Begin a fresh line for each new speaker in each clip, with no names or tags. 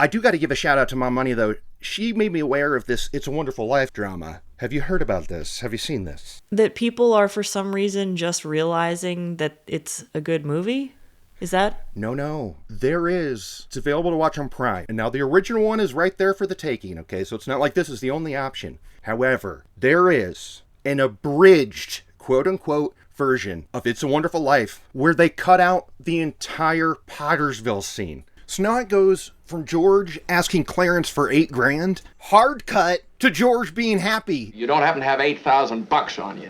I do got to give a shout out to my money, though. She made me aware of this It's a Wonderful Life drama. Have you heard about this? Have you seen this?
That people are, for some reason, just realizing that it's a good movie? Is that?
No. There is. It's available to watch on Prime. And now the original one is right there for the taking, okay? So it's not like this is the only option. However, there is an abridged, quote-unquote, version of It's a Wonderful Life where they cut out the entire Pottersville scene. So now it goes from George asking Clarence for $8,000, hard cut, to George being happy.
You don't happen to have $8,000 on you.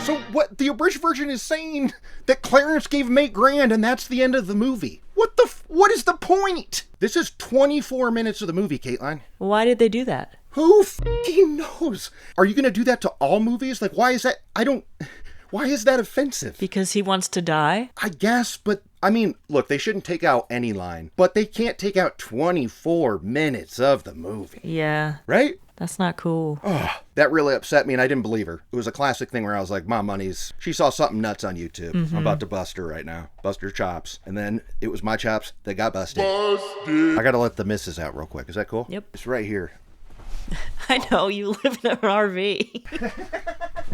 So what the abridged version is saying that Clarence gave him $8,000 and that's the end of the movie. What is the point? This is 24 minutes of the movie, Kateline.
Why did they do that?
Who f***ing knows? Are you going to do that to all movies? Like, why is that? Why is that offensive?
Because he wants to die?
I guess, but I mean, look, they shouldn't take out any line, but they can't take out 24 minutes of the movie.
Yeah.
Right?
That's not cool.
Oh, that really upset me, and I didn't believe her. It was a classic thing where I was like, my money's... She saw something nuts on YouTube. I'm about to bust her right now. Bust her chops. And then it was my chops that got busted. I gotta let the missus out real quick. Is that cool?
Yep.
It's right here.
I know, you live in an RV.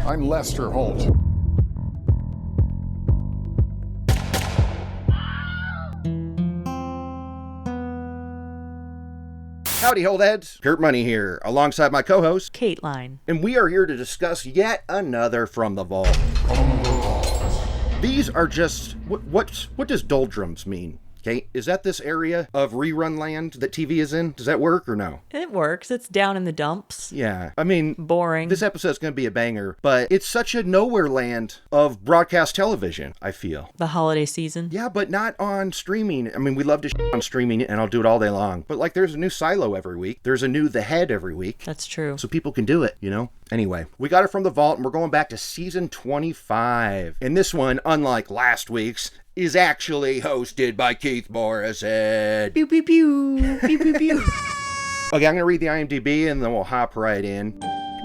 I'm Lester Holt.
Howdy, Holdheads. Kurt Money here, alongside my co-host,
Kateline.
and we are here to discuss yet another From the Vault. These are just... What does doldrums mean? Kate, is that this area of rerun land that TV is in? Does that work or no?
It works. It's down in the dumps.
Yeah. I mean...
Boring.
This episode's going to be a banger, but it's such a nowhere land of broadcast television, I feel.
The holiday season.
Yeah, but not on streaming. I mean, we love to shit on streaming, and I'll do it all day long. But, like, there's a new Silo every week. There's a new The Head every week.
That's true.
So people can do it, you know? Anyway, we got it from the vault, and we're going back to season 25. And this one, unlike last week's, is actually hosted by Keith Morrison.
Pew, pew, pew. Pew, pew, pew.
Okay, I'm going to read the IMDb, and then we'll hop right in.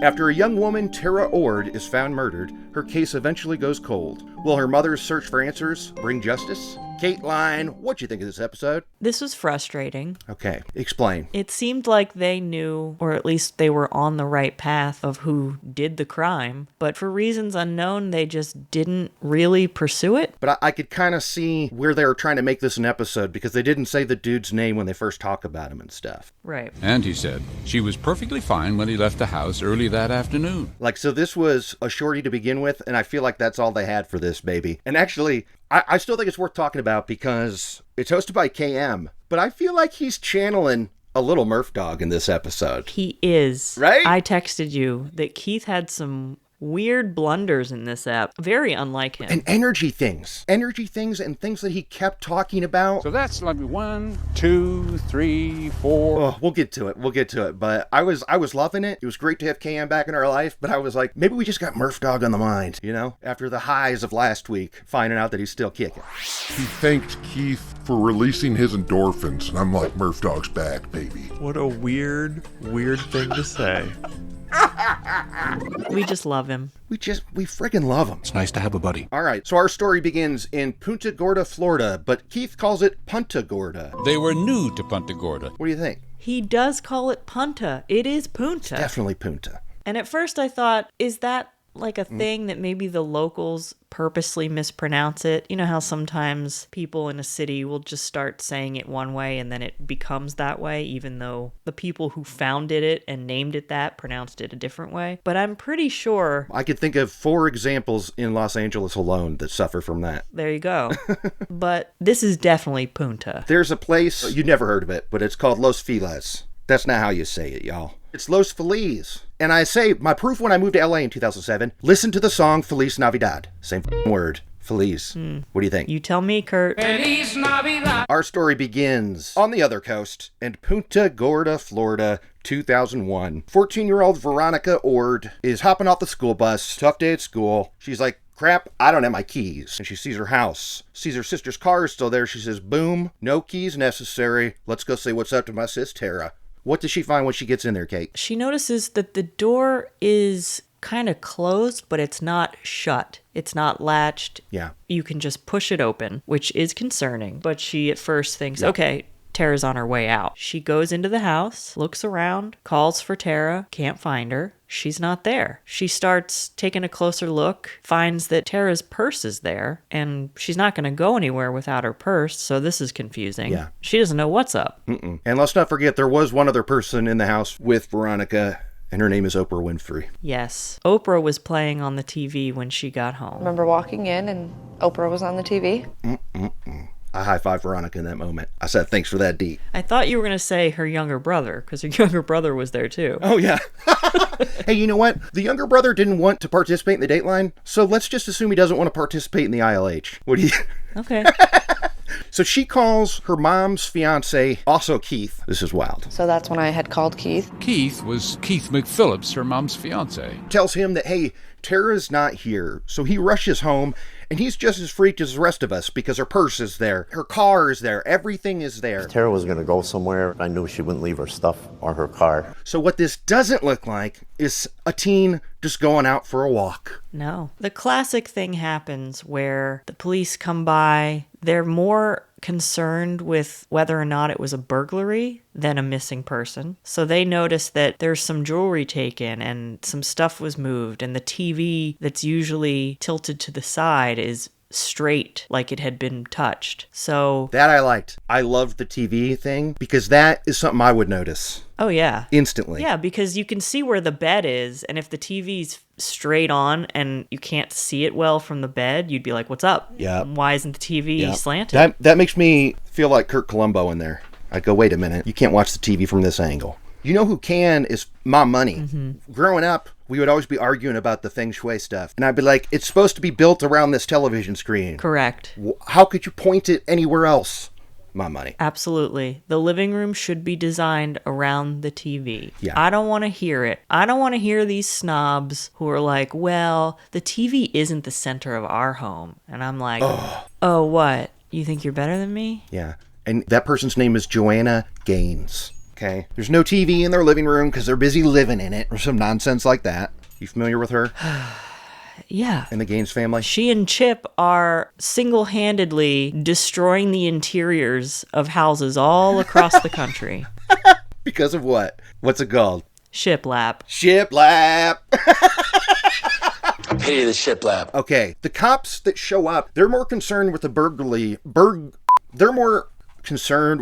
After a young woman, Tara Ord, is found murdered, her case eventually goes cold. Will her mother's search for answers bring justice? Kateline, what'd you think of this episode?
This was frustrating.
Okay, explain.
It seemed like they knew, or at least they were on the right path of who did the crime, but for reasons unknown, they just didn't really pursue it.
But I could kind of see where they were trying to make this an episode because they didn't say the dude's name when they first talk about him and stuff.
Right.
And he said she was perfectly fine when he left the house early that afternoon.
Like, so this was a shorty to begin with, and I feel like that's all they had for this baby. And actually, I still think it's worth talking about because it's hosted by KM, but I feel like he's channeling a little Murph dog in this episode.
He is.
Right?
I texted you that Keith had some weird blunders in this app. Very unlike him.
And energy things and things that he kept talking about.
So that's like 1, 2, 3, 4.
Oh, we'll get to it. But I was loving it. It was great to have KM back in our life, but I was like, maybe we just got Murph Dog on the mind, you know? After the highs of last week, finding out that he's still kicking.
He thanked Keith for releasing his endorphins, and I'm like, Murph Dog's back, baby.
What a weird thing to say.
We just love him.
We friggin' love him.
It's nice to have a buddy.
All right, so our story begins in Punta Gorda, Florida, but Keith calls it Punta Gorda.
They were new to Punta Gorda.
What do you think?
He does call it Punta. It is Punta.
Definitely Punta.
And at first I thought, is that like a thing that maybe the locals purposely mispronounce it? You know how sometimes people in a city will just start saying it one way and then it becomes that way, even though the people who founded it and named it that pronounced it a different way. But I'm pretty sure...
I could think of 4 examples in Los Angeles alone that suffer from that.
There you go. But this is definitely Punta.
There's a place, you've never heard of it, but it's called Los Feliz. That's not how you say it, y'all. It's Los Feliz. And I say, my proof when I moved to LA in 2007, listen to the song Feliz Navidad. Same word. Feliz. What do you think?
You tell me, Kurt.
Feliz Navidad.
Our story begins on the other coast in Punta Gorda, Florida, 2001. 14-year-old Veronica Ord is hopping off the school bus. Tough day at school. She's like, crap, I don't have my keys. And she sees her house. Sees her sister's car is still there. She says, boom, no keys necessary. Let's go say what's up to my sis, Tara. What does she find when she gets in there, Kate?
She notices that the door is kind of closed, but it's not shut. It's not latched.
Yeah.
You can just push it open, which is concerning. But she at first thinks, okay, Tara's on her way out. She goes into the house, looks around, calls for Tara, can't find her. She's not there. She starts taking a closer look, finds that Tara's purse is there, and she's not going to go anywhere without her purse, so this is confusing.
Yeah.
She doesn't know what's up.
Mm-mm. And let's not forget, there was one other person in the house with Veronica, and her name is Oprah Winfrey.
Yes. Oprah was playing on the TV when she got home.
Remember walking in and Oprah was on the TV?
I high-fived Veronica in that moment. I said, thanks for that, Dee.
I thought you were going to say her younger brother, because her younger brother was there too.
Oh, yeah. Hey, you know what? The younger brother didn't want to participate in the Dateline, so let's just assume he doesn't want to participate in the ILH. What do you...
Okay.
So she calls her mom's fiance, also Keith. This is wild.
So that's when I had called Keith.
Keith was Keith McPhillips, her mom's fiance.
Tells him that, hey, Tara's not here. So he rushes home, and he's just as freaked as the rest of us because her purse is there, her car is there, everything is there.
Tara was going to go somewhere. I knew she wouldn't leave her stuff or her car.
So what this doesn't look like is a teen just going out for a walk.
No. The classic thing happens where the police come by. They're more concerned with whether or not it was a burglary than a missing person. So they notice that there's some jewelry taken and some stuff was moved, and the TV that's usually tilted to the side is straight, like it had been touched. So
that I liked. I loved the TV thing because that is something I would notice.
Oh, yeah.
Instantly.
Yeah, because you can see where the bed is, and if the TV's straight on and you can't see it well from the bed, you'd be like, what's up?
Yeah.
Why isn't the TV slanted?
That makes me feel like Kurt Columbo in there. I go, wait a minute, you can't watch the TV from this angle. You know who can is my money. Mm-hmm. Growing up, we would always be arguing about the feng shui stuff. And I'd be like, it's supposed to be built around this television screen.
Correct.
How could you point it anywhere else? My money.
Absolutely. The living room should be designed around the TV.
Yeah.
I don't want to hear it. I don't want to hear these snobs who are like, well, the TV isn't the center of our home. And I'm like, oh, what? You think you're better than me?
Yeah. And that person's name is Joanna Gaines. Okay. There's no TV in their living room because they're busy living in it or some nonsense like that. You familiar with her?
Yeah.
And the Gaines family?
She and Chip are single-handedly destroying the interiors of houses all across the country.
Because of what? What's it called?
Shiplap.
Shiplap.
I pity the shiplap.
Okay. The cops that show up, they're more concerned with the They're more concerned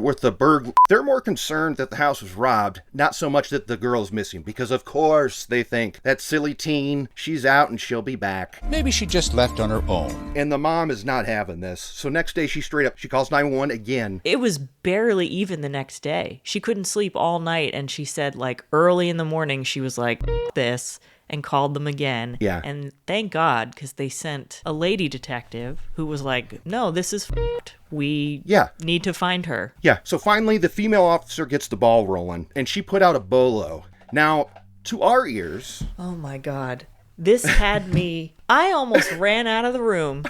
that the house was robbed, not so much that the girl's missing, because of course they think that silly teen, she's out and she'll be back.
Maybe she just left on her own.
And the mom is not having this. So next day she calls 911 again.
It was barely even the next day. She couldn't sleep all night, and she said like early in the morning she was like, this, and called them again.
Yeah.
And thank God, because they sent a lady detective who was like, no, this is f***ed. We need to find her.
Yeah. So finally, the female officer gets the ball rolling, and she put out a bolo. Now, to our ears...
Oh, my God. This had me... I almost ran out of the room.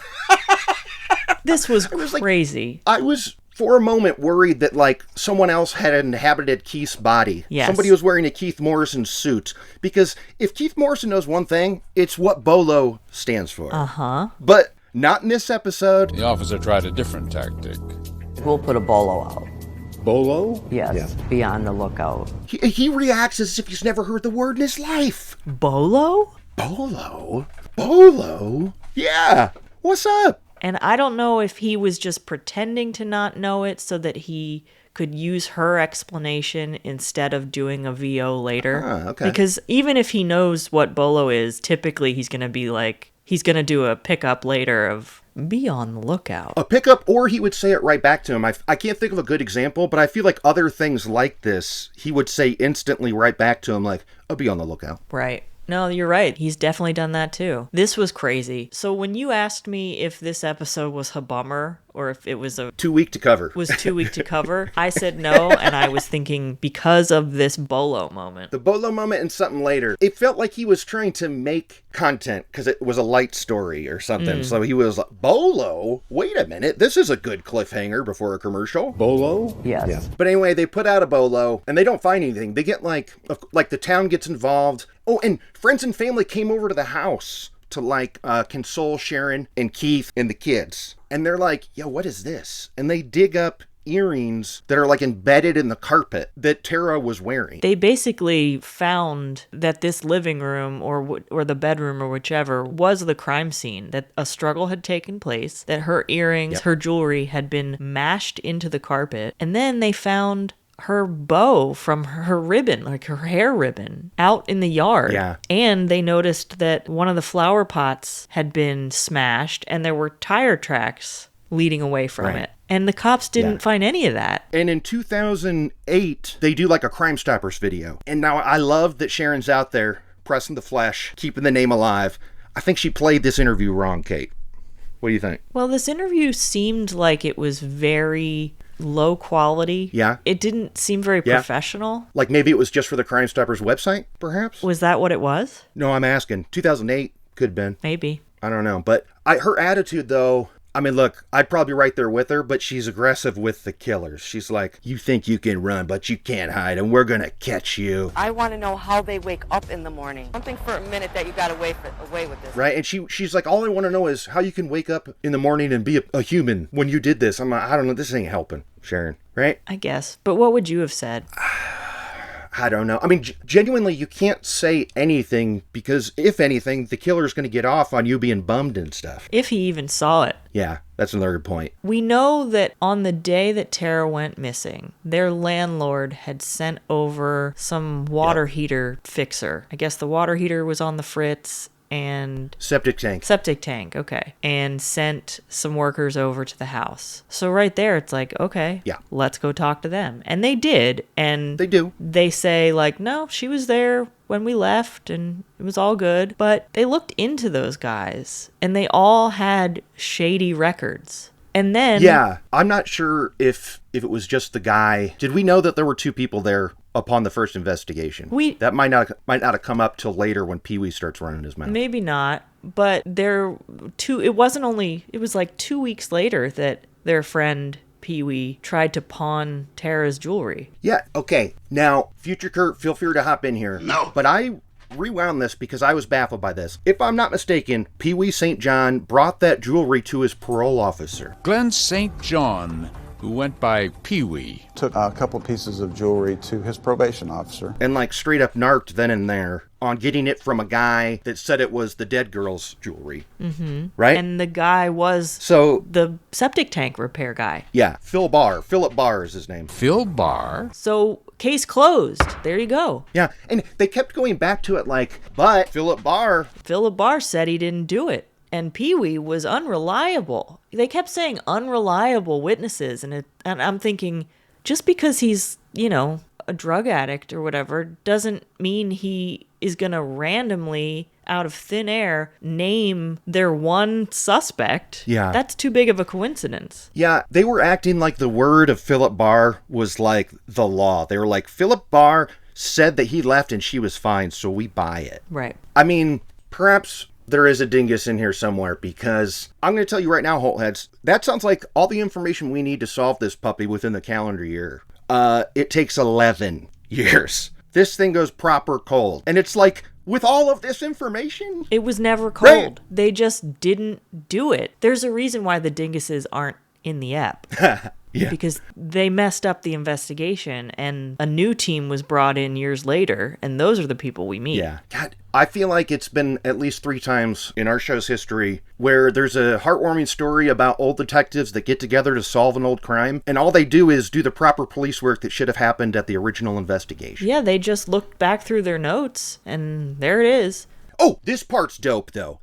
This was crazy.
I was, for a moment, worried that, like, someone else had inhabited Keith's body.
Yes.
Somebody was wearing a Keith Morrison suit. Because if Keith Morrison knows one thing, it's what Bolo stands for.
Uh-huh.
But... not in this episode.
The officer tried a different tactic.
We'll put a bolo out.
Bolo?
Yes,
Yeah.
be on the lookout.
He reacts as if he's never heard the word in his life.
Bolo?
Bolo? Bolo? Yeah. What's up?
And I don't know if he was just pretending to not know it so that he could use her explanation instead of doing a VO later.
Okay.
Because even if he knows what Bolo is, typically he's going to be like, he's going to do a pickup later of be on the lookout.
A pickup, or he would say it right back to him. I can't think of a good example, but I feel like other things like this, he would say instantly right back to him, like, I'll be on the lookout.
Right. No, you're right. He's definitely done that too. This was crazy. So when you asked me if this episode was a bummer, or if it was
too weak to cover.
Was too weak to cover. I said no, and I was thinking because of this Bolo moment.
The Bolo moment and something later. It felt like he was trying to make content because it was a light story or something. So he was like, Bolo? Wait a minute. This is a good cliffhanger before a commercial.
Bolo?
Yes.
Yeah.
But anyway, they put out a Bolo and they don't find anything. They get like the town gets involved. Oh, and friends and family came over to the house to like console Sharon and Keith and the kids. And they're like, yo, what is this? And they dig up earrings that are like embedded in the carpet that Tara was wearing.
They basically found that this living room or the bedroom or whichever was the crime scene, that a struggle had taken place, that her earrings, her jewelry had been mashed into the carpet. And then they found her bow from her ribbon, like her hair ribbon, out in the yard.
Yeah.
And they noticed that one of the flower pots had been smashed and there were tire tracks leading away from it. And the cops didn't find any of that.
And in 2008, they do like a Crime Stoppers video. And now I love that Sharon's out there pressing the flesh, keeping the name alive. I think she played this interview wrong, Kate. What do you think?
Well, this interview seemed like it was very low quality.
Yeah.
It didn't seem very professional.
Like maybe it was just for the Crime Stoppers website, perhaps?
Was that what it was?
No, I'm asking. 2008 could have been.
Maybe.
I don't know. But her attitude, though, I mean, look, I'd probably be right there with her, but she's aggressive with the killers. She's like, you think you can run, but you can't hide, and we're going to catch you.
I want to know how they wake up in the morning. Something for a minute that you got away with this.
Right? And she's like, all I want to know is how you can wake up in the morning and be a human when you did this. I'm like, I don't know. This ain't helping, Sharon. Right?
I guess. But what would you have said?
I don't know. I mean, genuinely, you can't say anything because, if anything, the killer's going to get off on you being bummed and stuff.
If he even saw it.
Yeah, that's another good point.
We know that on the day that Tara went missing, their landlord had sent over some water heater fixer. I guess the water heater was on the fritz. And
septic tank,
okay, and sent some workers over to the house. So right there it's like, okay, let's go talk to them. And they did, and they say like, no, she was there when we left and it was all good. But they looked into those guys and they all had shady records. And then
I'm not sure if it was just the guy. Did we know that there were two people there upon the first investigation? That might not have come up till later when Pee-wee starts running his mouth.
Maybe not, but it was like 2 weeks later that their friend Pee-wee tried to pawn Tara's jewelry.
Yeah, okay. Now, future Kurt, feel free to hop in here. No. But I rewound this because I was baffled by this. If I'm not mistaken, Pee-wee St. John brought that jewelry to his parole officer.
Glenn St. John, who went by Pee-wee,
took a couple pieces of jewelry to his probation officer.
And like straight up narked then and there on getting it from a guy that said it was the dead girl's jewelry.
Mm-hmm.
Right?
And the guy was the septic tank repair guy.
Yeah, Philip Barr is his name.
Phil Barr?
So, case closed. There you go.
Yeah, and they kept going back to it like, but Philip Barr
said he didn't do it. And Pee-wee was unreliable. They kept saying unreliable witnesses. And I'm thinking, just because he's, a drug addict or whatever, doesn't mean he is going to randomly, out of thin air, name their one suspect.
Yeah.
That's too big of a coincidence.
Yeah, they were acting like the word of Philip Barr was like the law. They were like, Philip Barr said that he left and she was fine, so we buy it.
Right.
I mean, perhaps there is a dingus in here somewhere, because I'm going to tell you right now, Holtheads, that sounds like all the information we need to solve this puppy within the calendar year. It takes 11 years. This thing goes proper cold. And it's like, with all of this information?
It was never cold. Right. They just didn't do it. There's a reason why the dinguses aren't in the app.
Yeah.
Because they messed up the investigation and a new team was brought in years later, and those are the people we meet.
Yeah. God, I feel like it's been at least 3 times in our show's history where there's a heartwarming story about old detectives that get together to solve an old crime, and all they do is do the proper police work that should have happened at the original investigation.
Yeah, they just looked back through their notes, and there it is.
Oh, this part's dope, though.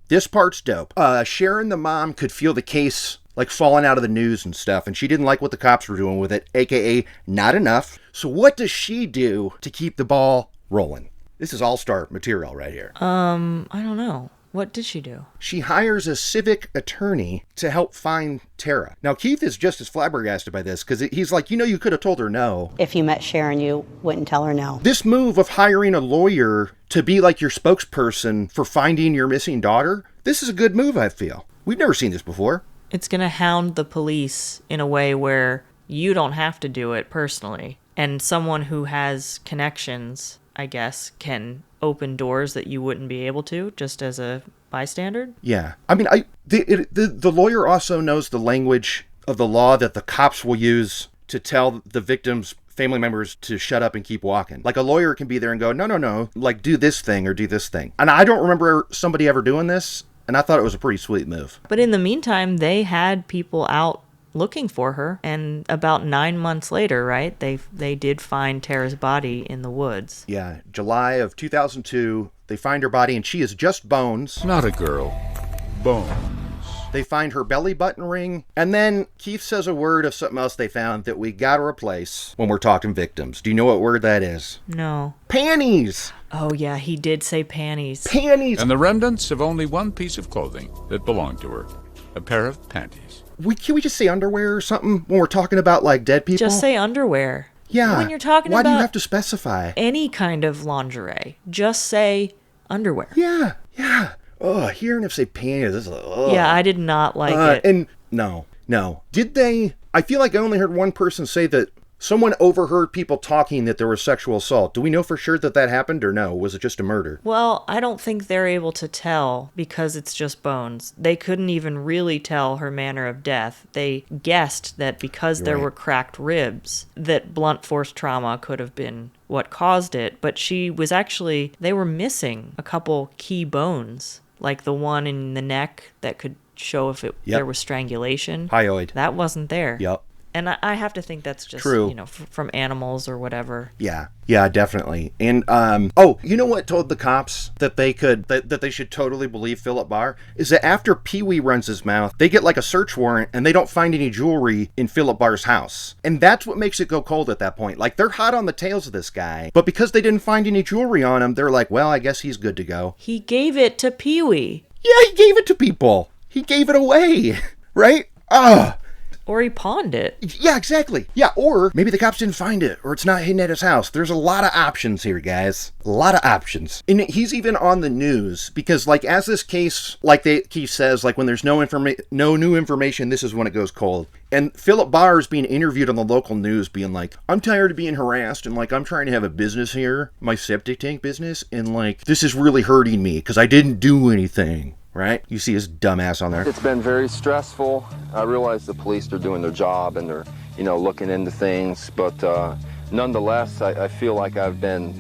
Sharon, the mom, could feel the case like falling out of the news and stuff, and she didn't like what the cops were doing with it, aka not enough. So what does she do to keep the ball rolling? This is all-star material right here.
I don't know. What did she do?
She hires a civic attorney to help find Tara. Now, Keith is just as flabbergasted by this because he's like, you could have told her no.
If you met Sharon, you wouldn't tell her no.
This move of hiring a lawyer to be like your spokesperson for finding your missing daughter, this is a good move, I feel. We've never seen this before.
It's going to hound the police in a way where you don't have to do it personally. And someone who has connections, I guess, can open doors that you wouldn't be able to just as a bystander.
Yeah. I mean, the lawyer also knows the language of the law that the cops will use to tell the victim's family members to shut up and keep walking. Like a lawyer can be there and go, no, like do this thing or do this thing. And I don't remember somebody ever doing this, and I thought it was a pretty sweet move.
But in the meantime, they had people out looking for her, and about 9 months later, right, they did find Tara's body in the woods.
Yeah, July of 2002, they find her body, and she is just bones.
Not a girl. Bones.
They find her belly button ring, and then Keith says a word of something else they found that we gotta replace when we're talking victims. Do you know what word that is?
No.
Panties!
Oh yeah, he did say panties.
Panties!
And the remnants of only one piece of clothing that belonged to her. A pair of panties.
Can we just say underwear or something when we're talking about, like, dead people?
Just say underwear.
Yeah.
When you're talking
Why
about
do you have to specify?
Any kind of lingerie, just say underwear.
Yeah. Oh, hearing him say panties, this is
Yeah, I did not like it.
And no. Did they? I feel like I only heard one person say that someone overheard people talking that there was sexual assault. Do we know for sure that happened or no? Was it just a murder?
Well, I don't think they're able to tell because it's just bones. They couldn't even really tell her manner of death. They guessed that because there were cracked ribs, that blunt force trauma could have been what caused it. But they were missing a couple key bones, like the one in the neck that could show if there was strangulation.
Hyoid.
That wasn't there.
Yep.
And I have to think that's just,
true.
From animals or whatever.
Yeah, definitely. And, you know what told the cops that they should totally believe Philip Barr? Is that after Pee-wee runs his mouth, they get like a search warrant and they don't find any jewelry in Philip Barr's house. And that's what makes it go cold at that point. Like, they're hot on the tails of this guy, but because they didn't find any jewelry on him, they're like, well, I guess he's good to go.
He gave it to Pee-wee.
Yeah, he gave it to people. He gave it away, right?
Or he pawned it.
Yeah, exactly. Yeah, or maybe the cops didn't find it, or it's not hidden at his house. There's a lot of options here, guys. A lot of options. And he's even on the news, because, like, as this case, like Keith says, like, when there's no new information, this is when it goes cold. And Philip Barr is being interviewed on the local news, being like, I'm tired of being harassed, and, like, I'm trying to have a business here, my septic tank business, and, like, this is really hurting me, because I didn't do anything. Right? You see his dumbass on there.
It's been very stressful. I realize the police are doing their job and they're, looking into things. But nonetheless, I feel like I've been,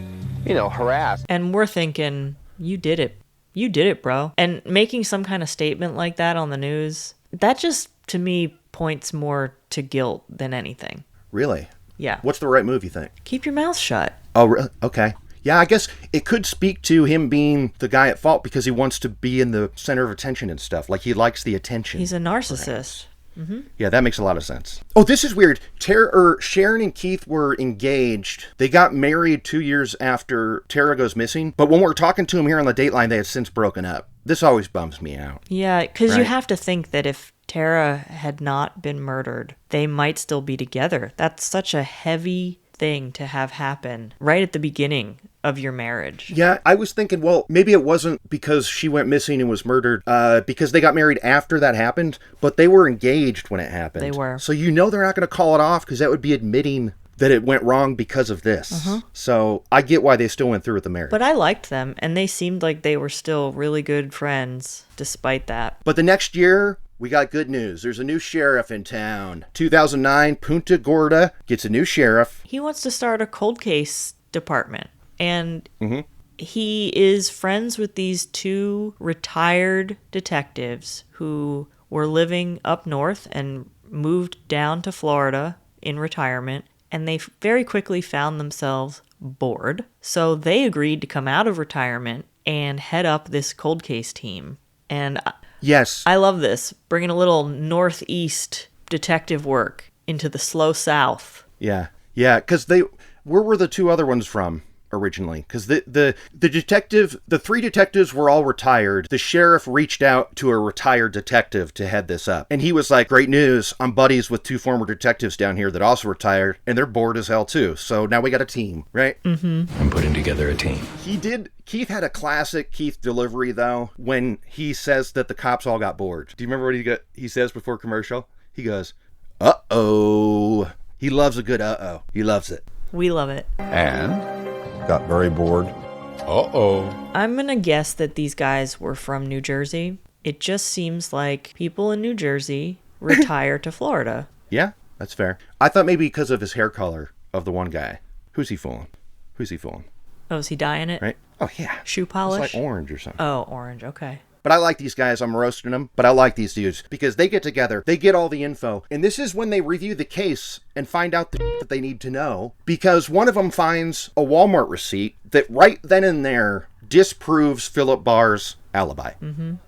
harassed.
And we're thinking, you did it. You did it, bro. And making some kind of statement like that on the news, that just, to me, points more to guilt than anything.
Really?
Yeah.
What's the right move, you think?
Keep your mouth shut.
Oh, really? Okay. Yeah, I guess it could speak to him being the guy at fault because he wants to be in the center of attention and stuff. Like, he likes the attention.
He's a narcissist. Mm-hmm.
Yeah, that makes a lot of sense. Oh, this is weird. Sharon and Keith were engaged. They got married 2 years after Tara goes missing. But when we're talking to him here on the Dateline, they had since broken up. This always bums me out.
Yeah, because you have to think that if Tara had not been murdered, they might still be together. That's such a heavy thing to have happen right at the beginning of your marriage.
Yeah, I was thinking, well, maybe it wasn't because she went missing and was murdered, because they got married after that happened, but they were engaged when it happened.
They were.
So they're not going to call it off because that would be admitting that it went wrong because of this. Uh-huh. So I get why they still went through with the marriage.
But I liked them, and they seemed like they were still really good friends despite that.
But the next year, we got good news. There's a new sheriff in town. 2009, Punta Gorda gets a new sheriff.
He wants to start a cold case department. And he is friends with these two retired detectives who were living up north and moved down to Florida in retirement. And they very quickly found themselves bored. So they agreed to come out of retirement and head up this cold case team. And
yes,
I love this, bringing a little northeast detective work into the slow south.
Yeah, because where were the two other ones from? originally, because the three detectives were all retired. The sheriff reached out to a retired detective to head this up, and he was like, great news, I'm buddies with 2 former detectives down here that also retired, and they're bored as hell too, so now we got a team, right?
I'm putting together a team.
Keith had a classic Keith delivery, though, when he says that the cops all got bored. Do you remember what he says before commercial? He goes, uh-oh. He loves a good uh-oh. He loves it.
We love it.
And?
Got very bored.
Uh-oh.
I'm going to guess that these guys were from New Jersey. It just seems like people in New Jersey retire to Florida.
Yeah, that's fair. I thought maybe because of his hair color of the one guy. Who's he fooling?
Oh, is he dyeing it?
Right? Oh, yeah.
Shoe polish?
It's like orange or something.
Oh, orange. Okay.
But I like these guys. I'm roasting them. But I like these dudes because they get together. They get all the info. And this is when they review the case and find out the that they need to know. Because one of them finds a Walmart receipt that right then and there disproves Philip Barr's alibi.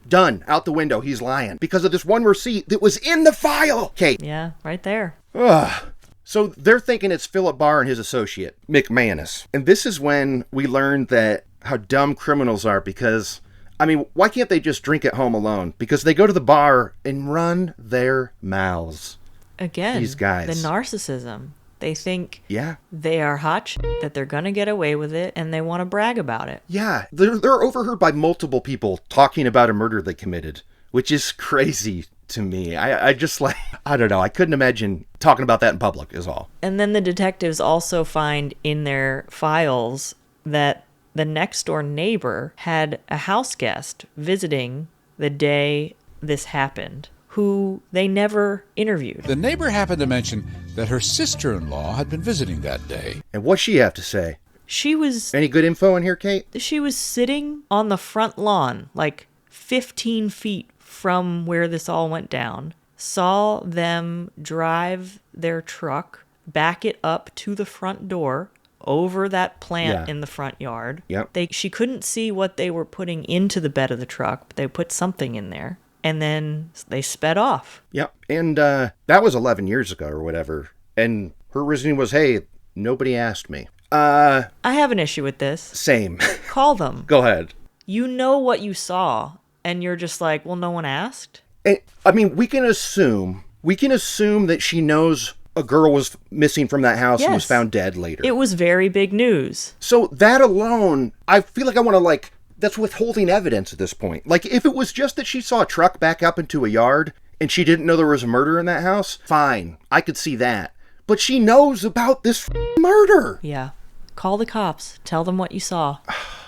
Done. Out the window. He's lying. Because of this one receipt that was in the file. Kate.
Yeah, right there.
Ugh. So they're thinking it's Philip Barr and his associate, McManus. And this is when we learn that how dumb criminals are because... I mean, why can't they just drink at home alone? Because they go to the bar and run their mouths.
Again,
these guys.
The narcissism. They think
yeah.
they are hot shit, that they're going to get away with it, and they want to brag about it.
Yeah, they're overheard by multiple people talking about a murder they committed, which is crazy to me. I just like, I don't know. I couldn't imagine talking about that in public is all.
And then the detectives also find in their files that the next door neighbor had a house guest visiting the day this happened, who they never interviewed.
The neighbor happened to mention that her sister-in-law had been visiting that day.
And what'd she have to say?
She was...
Any good info in here, Kate?
She was sitting on the front lawn, like 15 feet from where this all went down, saw them drive their truck, back it up to the front door, over that plant in the front yard.
Yep.
She couldn't see what they were putting into the bed of the truck, but they put something in there. And then they sped off.
Yep. And that was 11 years ago or whatever. And her reasoning was, hey, nobody asked me.
I have an issue with this.
Same.
Call them.
Go ahead.
You know what you saw, and you're just like, well, no one asked?
I mean, we can assume that she knows a girl was missing from that house and was found dead later.
It was very big news.
So that alone, I feel like I want to that's withholding evidence at this point. Like if it was just that she saw a truck back up into a yard and she didn't know there was a murder in that house, fine. I could see that. But she knows about this murder.
Yeah. Call the cops. Tell them what you saw.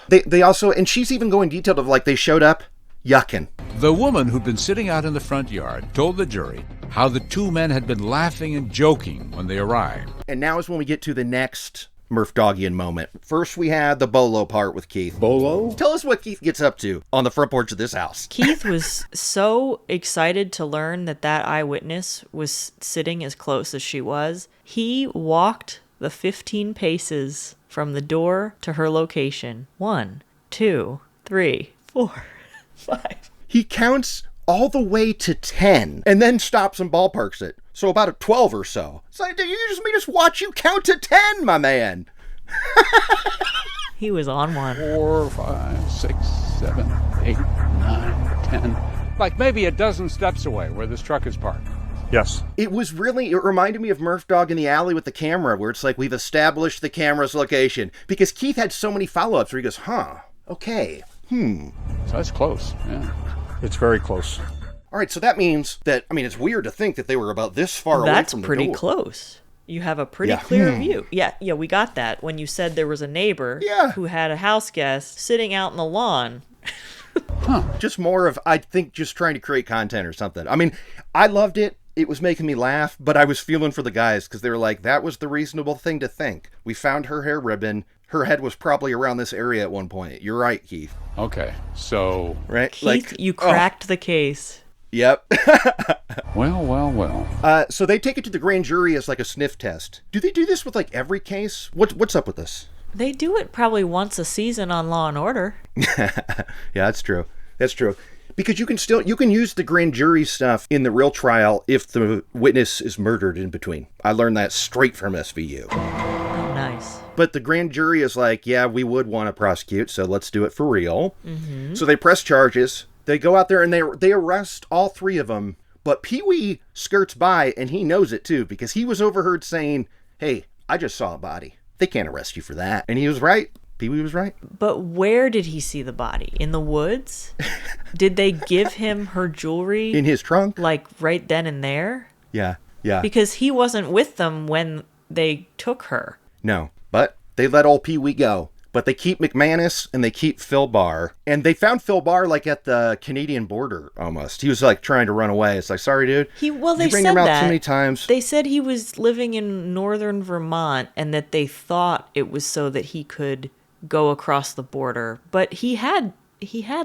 They also, and she's even going detailed of they showed up yucking.
The woman who'd been sitting out in the front yard told the jury how the 2 men had been laughing and joking when they arrived.
And now is when we get to the next Murphdoggian moment. First we had the Bolo part with Keith.
Bolo?
Tell us what Keith gets up to on the front porch of this house.
Keith was so excited to learn that eyewitness was sitting as close as she was. He walked the 15 paces from the door to her location. 1, 2, 3, 4, 5.
He counts all the way to 10 and then stops and ballparks it. So about a 12 or so. It's like, did you just watch you count to 10, my man?
He was on one.
4, 5, 6, 7, 8, 9, 10. Like maybe a dozen steps away where this truck is parked.
Yes.
It reminded me of Murph Dog in the alley with the camera, where it's like we've established the camera's location. Because Keith had so many follow-ups where he goes, okay,
So that's close, yeah.
It's very close.
All right, so that means that, it's weird to think that they were about this far away from the door.
That's pretty close. You have a pretty clear view. Yeah, we got that when you said there was a neighbor who had a house guest sitting out in the lawn.
Just more of, I think, just trying to create content or something. I loved it. It was making me laugh, but I was feeling for the guys because they were like, that was the reasonable thing to think. We found her hair ribbon. Her head was probably around this area at one point. You're right, Keith.
Okay, so...
Right?
Keith, you cracked the case.
Yep.
Well.
So they take it to the grand jury as a sniff test. Do they do this with every case? What's up with this?
They do it probably once a season on Law and Order.
Yeah, that's true. Because you can use the grand jury stuff in the real trial if the witness is murdered in between. I learned that straight from SVU.
Oh, nice. Nice.
But the grand jury is like, yeah, we would want to prosecute, so let's do it for real. So they press charges. They go out there and they arrest all three of them. But Pee-wee skirts by, and he knows it too, because he was overheard saying, hey, I just saw a body. They can't arrest you for that. And he was right. Pee-wee was right.
But where did he see the body? In the woods? Did they give him her jewelry?
In his trunk?
Like right then and there?
Yeah.
Because he wasn't with them when they took her.
No, but they let old Pee-wee go. But they keep McManus and they keep Phil Barr. And they found Phil Barr like at the Canadian border almost. He was like trying to run away. It's like, sorry, dude.
They
you bring
said
him out
that
too many times.
They said he was living in northern Vermont and that they thought it was so that he could go across the border. But he had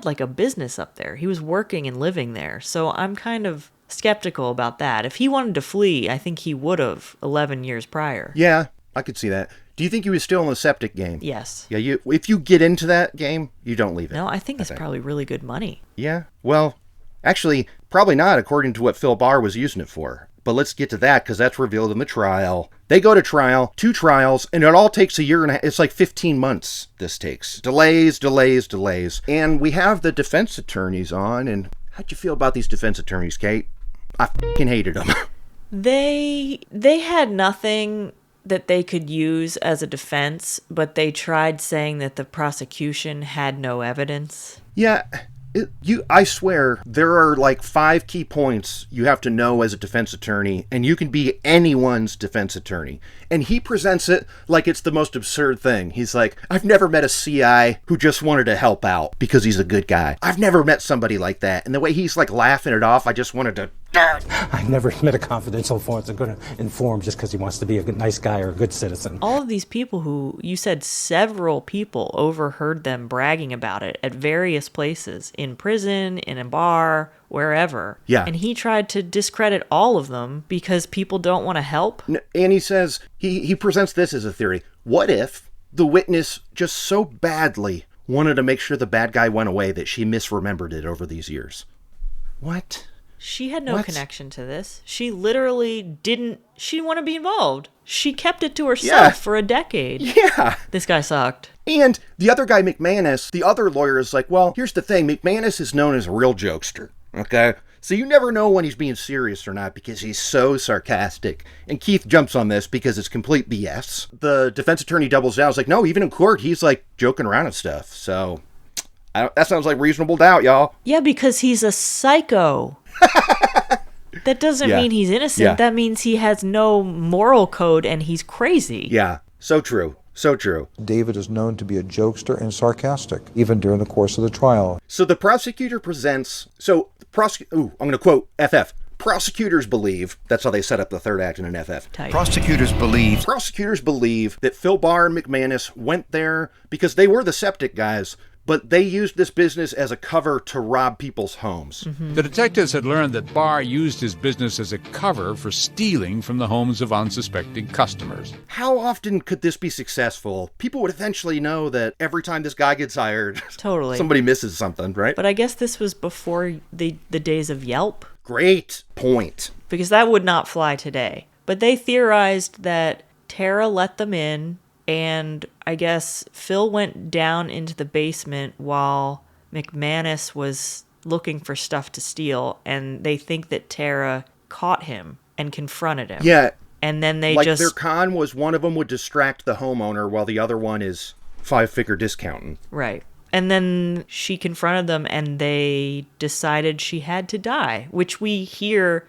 like a business up there. He was working and living there. So I'm kind of skeptical about that. If he wanted to flee, I think he would have 11 years prior.
Yeah, I could see that. Do you think he was still in the septic game?
Yes.
Yeah, if you get into that game, you don't leave it.
No, I think it's probably really good money.
Yeah, well, actually, probably not according to what Phil Barr was using it for. But let's get to that because that's revealed in the trial. They go to trial, 2 trials, and it all takes a year and a half. It's like 15 months this takes. Delays. And we have the defense attorneys on, and how'd you feel about these defense attorneys, Kate? I fucking hated them.
They had nothing that they could use as a defense, but they tried saying that the prosecution had no evidence.
Yeah, I swear, there are like 5 key points you have to know as a defense attorney, and you can be anyone's defense attorney. And he presents it like it's the most absurd thing. He's like, I've never met a CI who just wanted to help out because he's a good guy. I've never met somebody like that. And the way he's like laughing it off, I just wanted to...
I've never met a confidential informant that's going to inform just because he wants to be a nice guy or a good citizen.
All of these people who, you said several people overheard them bragging about it at various places, in prison, in a bar, wherever.
Yeah.
And he tried to discredit all of them because people don't want to help.
And he says, he presents this as a theory. What if the witness just so badly wanted to make sure the bad guy went away that she misremembered it over these years? What?
She had no connection to this. She literally didn't want to be involved. She kept it to herself for a decade.
Yeah.
This guy sucked.
And the other guy, McManus, the other lawyer is like, well, here's the thing. McManus is known as a real jokester. Okay? So you never know when he's being serious or not because he's so sarcastic. And Keith jumps on this because it's complete BS. The defense attorney doubles down. It's like, no, even in court, he's like joking around and stuff. So that sounds like reasonable doubt, y'all.
Yeah, because he's a psycho. That doesn't mean he's innocent.
Yeah.
That means he has no moral code and he's crazy.
Yeah, so true. So true.
David is known to be a jokester and sarcastic, even during the course of the trial.
So the prosecutor presents... I'm going to quote FF. Prosecutors believe... That's how they set up the third act in an FF.
Tight.
Prosecutors believe that Phil Barr and McManus went there because they were the septic guys, but they used this business as a cover to rob people's homes.
Mm-hmm. The detectives had learned that Barr used his business as a cover for stealing from the homes of unsuspecting customers.
How often could this be successful? People would eventually know that every time this guy gets hired,
totally,
somebody misses something, right?
But I guess this was before the days of Yelp.
Great point.
Because that would not fly today. But they theorized that Tara let them in, and I guess Phil went down into the basement while McManus was looking for stuff to steal, and they think that Tara caught him and confronted him.
Yeah.
And then they
like their con was one of them would distract the homeowner while the other one is 5-figure discounting.
Right. And then she confronted them and they decided she had to die, which we hear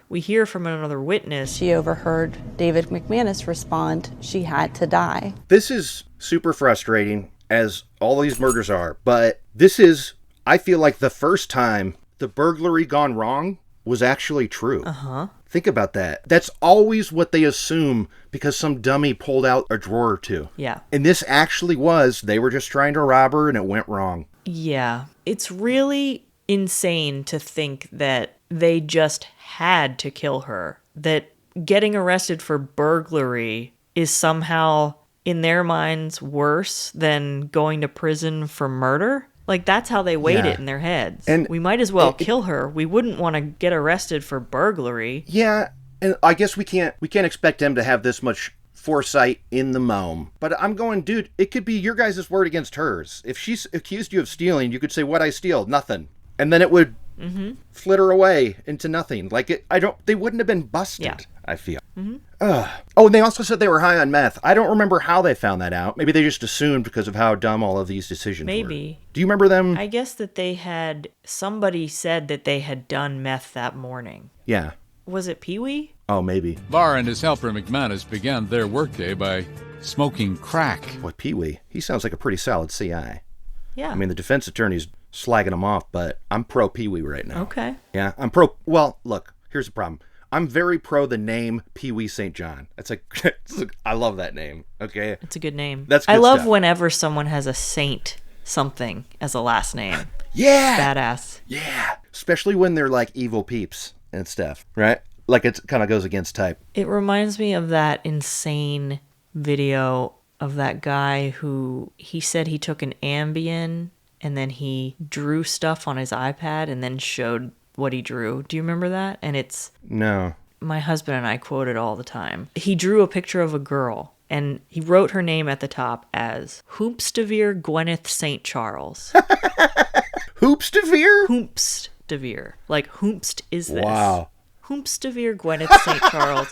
from another witness.
She overheard David McManus respond, she had to die.
This is super frustrating, as all these murders are, but this is, I feel like, the first time the burglary gone wrong was actually true.
Uh-huh.
Think about that. That's always what they assume because some dummy pulled out a drawer or two.
Yeah.
And this actually was, they were just trying to rob her and it went wrong.
Yeah. It's really insane to think that they just had to kill her. That getting arrested for burglary is somehow, in their minds, worse than going to prison for murder. Like, that's how they weighed it in their heads. And we might as well kill her. We wouldn't want to get arrested for burglary.
Yeah, and I guess we can't expect them to have this much foresight in the moment. But I'm going, dude, it could be your guys' word against hers. If she's accused you of stealing, you could say, what'd I steal? Nothing. And then it would flitter away into nothing. Like, they wouldn't have been busted, I feel. Oh, and they also said they were high on meth. I don't remember how they found that out. Maybe they just assumed because of how dumb all of these decisions were.
Maybe.
Do you remember them?
I guess that somebody said that they had done meth that morning.
Yeah.
Was it Pee-wee?
Oh, maybe.
Barr and his helper McManus began their workday by smoking crack.
Boy, Pee-wee, he sounds like a pretty solid CI.
Yeah.
I mean, the defense attorney's slagging him off, but I'm pro Pee-wee right now.
Okay.
Yeah, I'm pro. Well, look, here's the problem. I'm very pro the name Pee-wee St. John. It's I love that name. Okay.
It's a good name.
That's good
I love
stuff.
whenever someone has a Saint something as a last name.
Yeah.
Badass.
Yeah. Especially when they're like evil peeps and stuff, right? Like it kind of goes against type.
It reminds me of that insane video of that guy who he said he took an Ambien and then he drew stuff on his iPad and then showed what he drew. Do you remember that? And
No.
My husband and I quote it all the time. He drew a picture of a girl and he wrote her name at the top as Hoopstavir Gwyneth St. Charles.
Hoopstavir?
Hoopstavir. Like Hoopst is this.
Wow.
Hoopstavir Gwyneth St. Charles.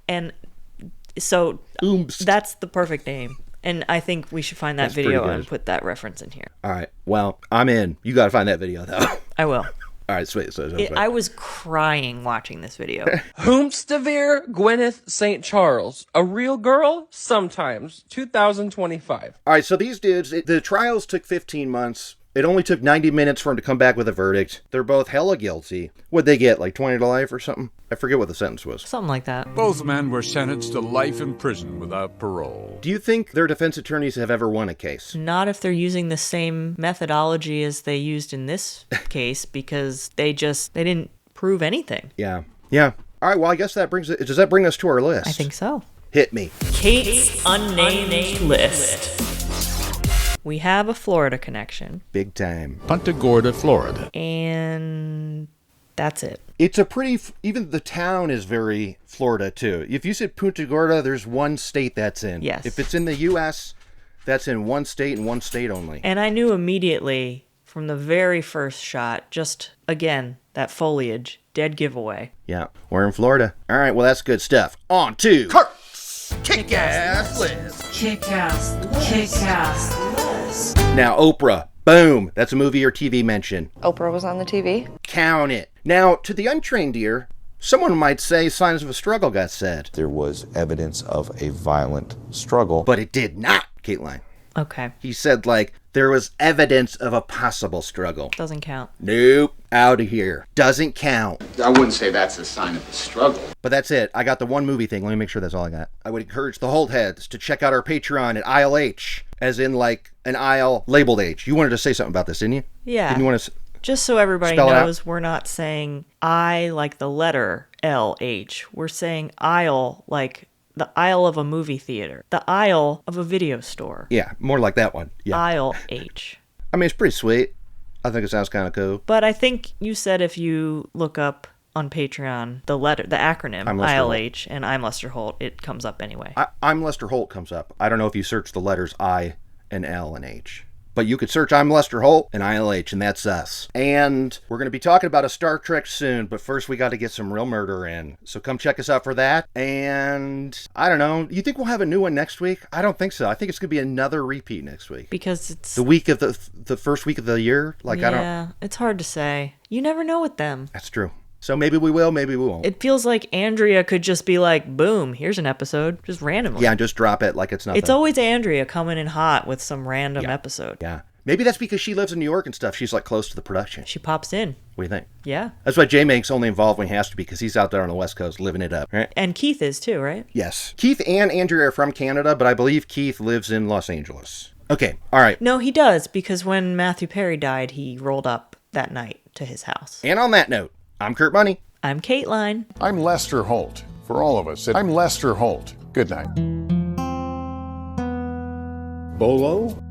And so that's the perfect name. And I think we should find that video and put that reference in here.
All right. Well, I'm in. You got to find that video, though.
I will.
All right, sweet.
I was crying watching this video.
Hoomstavir Gwyneth St. Charles. A real girl? Sometimes. 2025.
All right, so these dudes, the trials took 15 months. It only took 90 minutes for them to come back with a verdict. They're both hella guilty. What'd they get, like 20 to life or something? I forget what the sentence was.
Something like that.
Both men were sentenced to life in prison without parole.
Do you think their defense attorneys have ever won a case?
Not if they're using the same methodology as they used in this case, because they didn't prove anything.
Yeah. Yeah. All right, well, I guess does that bring us to our list?
I think so.
Hit me.
Kate's unnamed list. We have a Florida connection.
Big time.
Punta Gorda, Florida.
And that's it.
It's even the town is very Florida, too. If you said Punta Gorda, there's one state that's in.
Yes.
If it's in the U.S., that's in one state and one state only.
And I knew immediately from the very first shot, just, again, that foliage, dead giveaway.
Yeah, we're in Florida. All right, well, that's good stuff. On to Kurt's Kick-Ass List.
Kick-Ass List.
Now, Oprah. Boom. That's a movie or TV mention.
Oprah was on the TV.
Count it. Now, to the untrained ear, someone might say signs of a struggle got said.
There was evidence of a violent struggle.
But it did not, Kateline.
Okay.
He said, there was evidence of a possible struggle.
Doesn't count.
Nope. Out of here. Doesn't count.
I wouldn't say that's a sign of a struggle.
But that's it. I got the one movie thing. Let me make sure that's all I got. I would encourage the Holt heads to check out our Patreon at Aisle H, as in an aisle labeled H. You wanted to say something about this, didn't you?
Yeah.
Didn't you want to
just so everybody knows, we're not saying I like the letter LH. We're saying aisle like the aisle of a movie theater. The aisle of a video store.
Yeah, more like that one. Yeah.
Aisle H.
I mean, it's pretty sweet. I think it sounds kind of cool.
But I think you said if you look up on Patreon the acronym ILH and I'm Lester Holt, it comes up anyway.
I'm Lester Holt comes up. I don't know if you search the letters I and L and H. But you could search I'm Lester Holt and ILH, and that's us. And we're going to be talking about a Star Trek soon, but first we got to get some real murder in. So come check us out for that. And I don't know, you think we'll have a new one next week? I don't think so. I think it's going to be another repeat next week.
Because it's
the week of the first week of the year.
Yeah, it's hard to say. You never know with them.
That's true. So maybe we will, maybe we won't.
It feels like Andrea could just be like, boom, here's an episode, just randomly.
Yeah, just drop it like it's nothing.
It's always Andrea coming in hot with some random episode.
Yeah. Maybe that's because she lives in New York and stuff. She's close to the production.
She pops in.
What do you think?
Yeah.
That's why J-Mank's only involved when he has to be, because he's out there on the West Coast living it up, right?
And Keith is too, right?
Yes. Keith and Andrea are from Canada, but I believe Keith lives in Los Angeles. Okay, all right.
No, he does, because when Matthew Perry died, he rolled up that night to his house.
And on that note, I'm Kurt Money.
I'm Kateline.
I'm Lester Holt. For all of us, I'm Lester Holt. Good night.
Bolo?